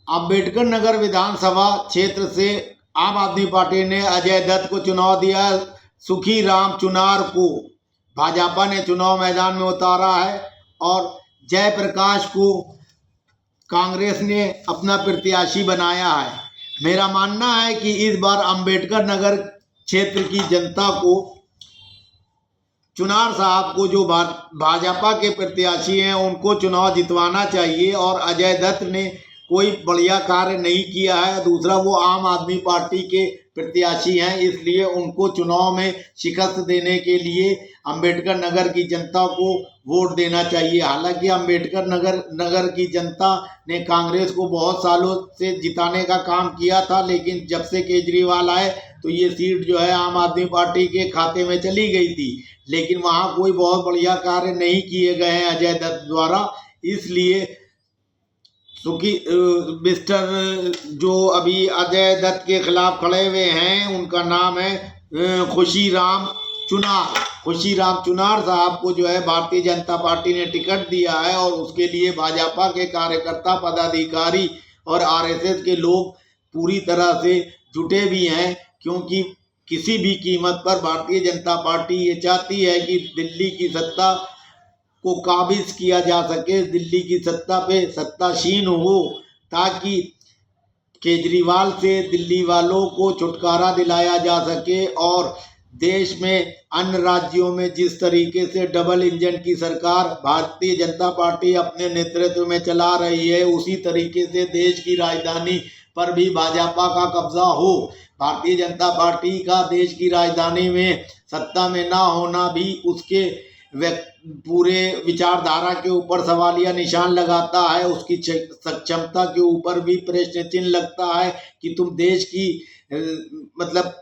अम्बेडकर नगर विधानसभा क्षेत्र से आम आदमी पार्टी ने अजय दत्त को चुनाव दिया। सुखी राम चुनार को भाजपा ने चुनाव मैदान में उतारा है और जयप्रकाश को कांग्रेस ने अपना प्रत्याशी बनाया है। मेरा मानना है कि इस बार अम्बेडकर नगर क्षेत्र की जनता को चुनार साहब को, जो भाजपा के प्रत्याशी हैं, उनको चुनाव जितवाना चाहिए। और अजय दत्त ने कोई बढ़िया कार्य नहीं किया है। दूसरा, वो आम आदमी पार्टी के प्रत्याशी हैं, इसलिए उनको चुनाव में शिकस्त देने के लिए अम्बेडकर नगर की जनता को वोट देना चाहिए। हालांकि अम्बेडकर नगर की जनता ने कांग्रेस को बहुत सालों से जिताने का काम किया था, लेकिन जब से केजरीवाल आए तो ये सीट जो है आम आदमी पार्टी के खाते में चली गई थी, लेकिन वहाँ कोई बहुत बढ़िया कार्य नहीं किए गए हैं अजय दत्त द्वारा। इसलिए सुखी मिस्टर जो अभी अजय दत्त के खिलाफ खड़े हुए हैं, उनका नाम है खुशीराम चुनार साहब को जो है भारतीय जनता पार्टी ने टिकट दिया है। और उसके लिए भाजपा के कार्यकर्ता, पदाधिकारी और आरएसएस के लोग पूरी तरह से जुटे भी हैं, क्योंकि किसी भी कीमत पर भारतीय जनता पार्टी ये चाहती है कि दिल्ली की सत्ता को काबिज किया जा सके, दिल्ली की सत्ता पे सत्तासीन हो, ताकि केजरीवाल से दिल्ली वालों को छुटकारा दिलाया जा सके। और देश में अन्य राज्यों में जिस तरीके से डबल इंजन की सरकार भारतीय जनता पार्टी अपने नेतृत्व में चला रही है, उसी तरीके से देश की राजधानी पर भी भाजपा का कब्जा हो। भारतीय जनता पार्टी का देश की राजधानी में सत्ता में ना होना भी उसके पूरे विचारधारा के ऊपर सवालिया निशान लगाता है। उसकी सक्षमता के ऊपर भी प्रश्न चिन्ह लगता है कि तुम देश की मतलब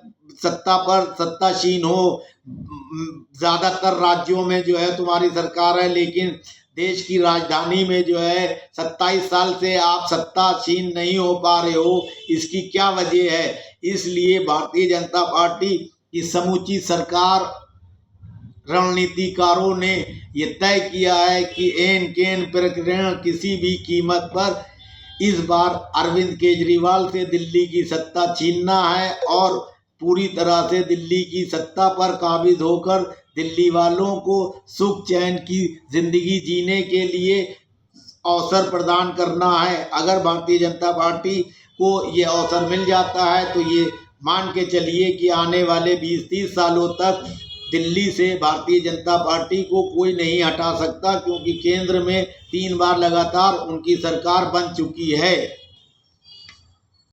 सत्ता पर सत्तासीन हो। ज़्यादातर राज्यों में जो है तुम्हारी सरकार है, लेकिन देश की राजधानी में जो है 27 साल से आप सत्तासीन नहीं हो पा रहे हो। इसकी क्या वजह है? इसलिए भारतीय जनता पार्टी की समूची सरकार रणनीतिकारों ने ये तय किया है कि एन केन प्रकरण किसी भी कीमत पर इस बार अरविंद केजरीवाल से दिल्ली की सत्ता छीनना है और पूरी तरह से दिल्ली की सत्ता पर काबिज होकर दिल्ली वालों को सुख चैन की जिंदगी जीने के लिए अवसर प्रदान करना है। अगर भारतीय जनता पार्टी को ये अवसर मिल जाता है तो ये मान के चलिए कि आने वाले 20-30 सालों तक दिल्ली से भारतीय जनता पार्टी को कोई नहीं हटा सकता, क्योंकि केंद्र में 3 बार लगातार उनकी सरकार बन चुकी है।